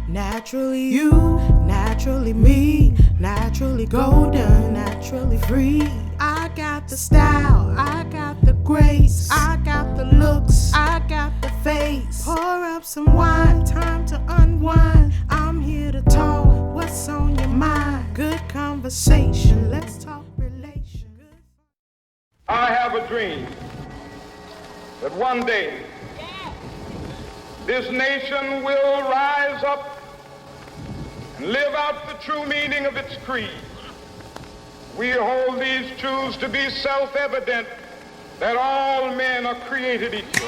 Naturally you, naturally me, naturally golden, naturally free. I got the style, I got the grace, I got the looks, I got the face. Pour up some wine, time to unwind. I'm here to talk, what's on your mind? Good conversation, let's talk relation. I have a dream that one day this nation will rise up and live out the true meaning of its creed. We hold these truths to be self-evident, that all men are created equal.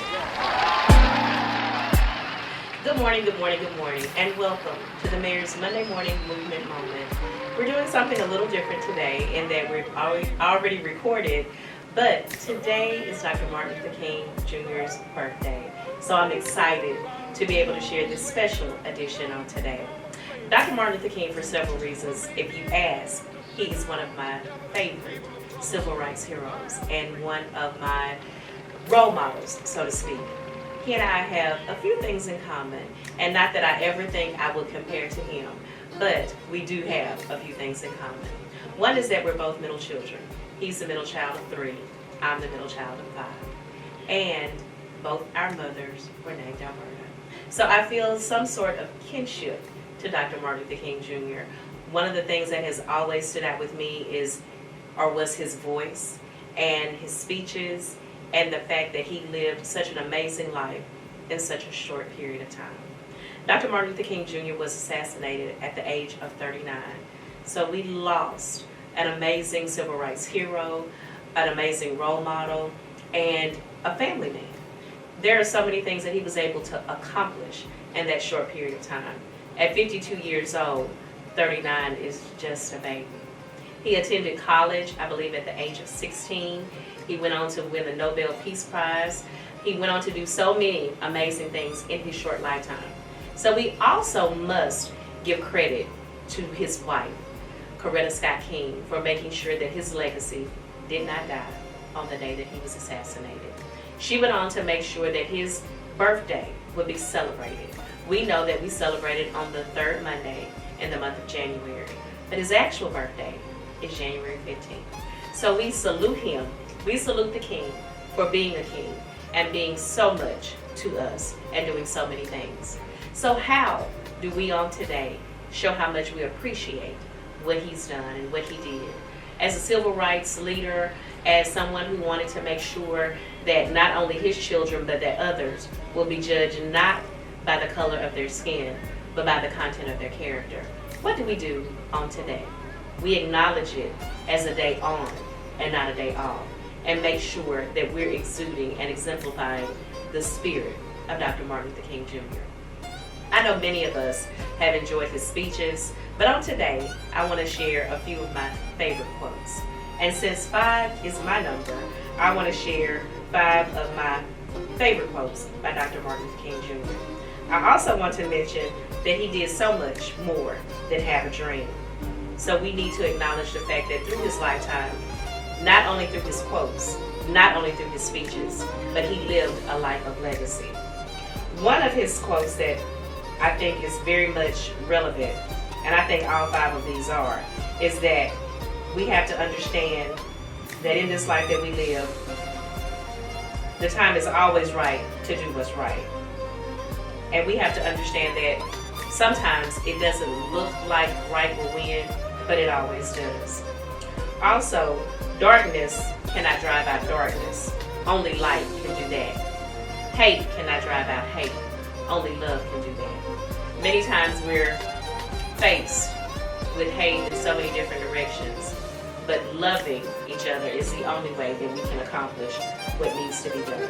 Good morning, good morning, good morning, and welcome to the Mayor's Monday Morning Movement Moment. We're doing something a little different today in that we've already recorded, but today is Dr. Martin Luther King Jr.'s birthday. So I'm excited to be able to share this special edition on today. Dr. Martin Luther King, for several reasons, if you ask, he's one of my favorite civil rights heroes and one of my role models, so to speak. He and I have a few things in common, and not that I ever think I would compare to him, but we do have a few things in common. One is that we're both middle children. He's the middle child of 3, I'm the middle child of 5. And both our mothers were named Alberta. So I feel some sort of kinship to Dr. Martin Luther King Jr. One of the things that has always stood out with me was his voice and his speeches and the fact that he lived such an amazing life in such a short period of time. Dr. Martin Luther King Jr. was assassinated at the age of 39. So we lost an amazing civil rights hero, an amazing role model, and a family man. There are so many things that he was able to accomplish in that short period of time. At 52 years old, 39 is just a baby. He attended college, I believe, at the age of 16. He went on to win the Nobel Peace Prize. He went on to do so many amazing things in his short lifetime. So we also must give credit to his wife, Coretta Scott King, for making sure that his legacy did not die on the day that he was assassinated. She went on to make sure that his birthday would be celebrated. We know that we celebrated on the third Monday in the month of January, but his actual birthday is January 15th. So we salute him. We salute the king for being a king and being so much to us and doing so many things. So how do we on today show how much we appreciate what he's done and what he did? As a civil rights leader, as someone who wanted to make sure that not only his children, but that others will be judged not by the color of their skin, but by the content of their character. What do we do on today? We acknowledge it as a day on and not a day off, and make sure that we're exuding and exemplifying the spirit of Dr. Martin Luther King Jr. I know many of us have enjoyed his speeches, but on today, I want to share a few of my favorite quotes. And since 5 is my number, I want to share 5 of my favorite quotes by Dr. Martin Luther King Jr. I also want to mention that he did so much more than have a dream. So we need to acknowledge the fact that through his lifetime, not only through his quotes, not only through his speeches, but he lived a life of legacy. One of his quotes that I think is very much relevant, and I think all 5 of these are, is that we have to understand that in this life that we live, the time is always right to do what's right. And we have to understand that sometimes it doesn't look like right will win, but it always does. Also, darkness cannot drive out darkness. Only light can do that. Hate cannot drive out hate. Only love can do that. Many times we're faced with hate in so many different directions, but loving each other is the only way that we can accomplish what needs to be done.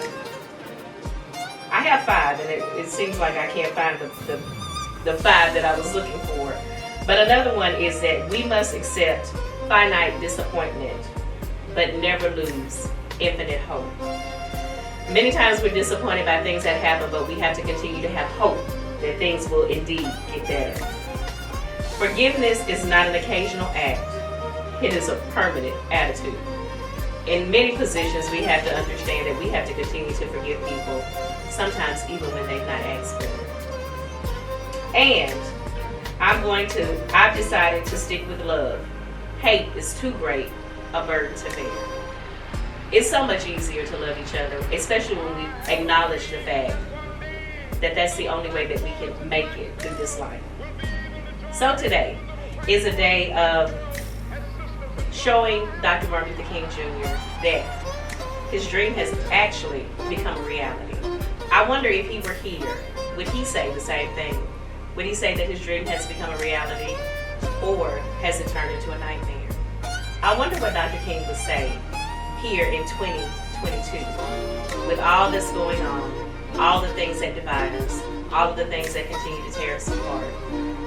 I have 5, and it seems like I can't find the 5 that I was looking for. But another one is that we must accept finite disappointment, but never lose infinite hope. Many times we're disappointed by things that happen, but we have to continue to have hope that things will indeed get better. Forgiveness is not an occasional act. It is a permanent attitude. In many positions, we have to understand that we have to continue to forgive people, sometimes even when they've not asked for it. And I've decided to stick with love. Hate is too great a burden to bear. It's so much easier to love each other, especially when we acknowledge the fact that that's the only way that we can make it through this life. So today is a day of showing Dr. Martin Luther King Jr. that his dream has actually become a reality. I wonder if he were here, would he say the same thing? Would he say that his dream has become a reality, or has it turned into a nightmare? I wonder what Dr. King would say here in 2022 with all that's going on, all the things that divide us, all of the things that continue to tear us apart.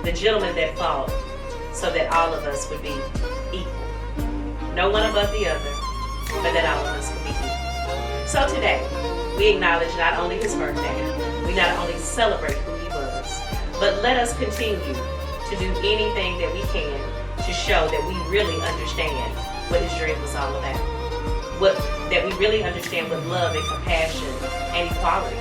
The gentleman that fought so that all of us would be equal. No one above the other, but that all of us would be equal. So today, we acknowledge not only his birthday, we not only celebrate who he was, but let us continue to do anything that we can to show that we really understand what his dream was all about. That we really understand what love and compassion and equality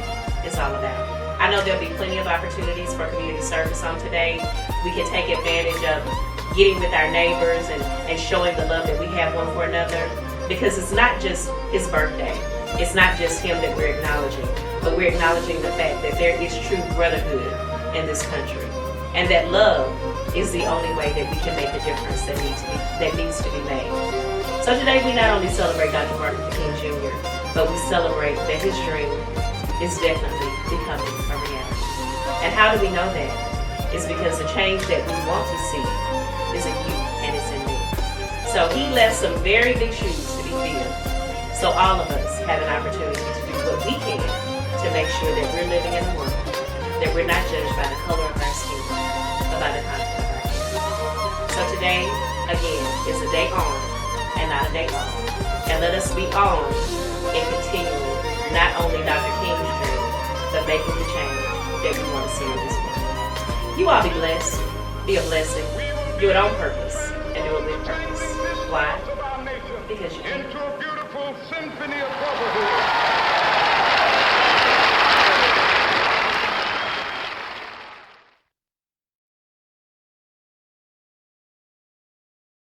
is all about. I know there'll be plenty of opportunities for community service on today. We can take advantage of getting with our neighbors and showing the love that we have one for another, because it's not just his birthday. It's not just him that we're acknowledging, but we're acknowledging the fact that there is true brotherhood in this country, and that love is the only way that we can make a difference that needs to be made. So today we not only celebrate Dr. Martin Luther King Jr., but we celebrate that his dream is definitely becoming a reality. And how do we know that? It's because the change that we want to see is in you and it's in me. So he left some very big shoes to be filled. So all of us have an opportunity to do what we can to make sure that we're living in a world that we're not judged by the color of our skin, but by the content of our hair. So today, again, is a day on and not a day off. And let us be on and continuing not only Dr. King's dream, but making the change that we want to see in this world. You all be blessed, be a blessing, do it on purpose, and do it with purpose. Why? Because you can. Into a beautiful symphony of brotherhood.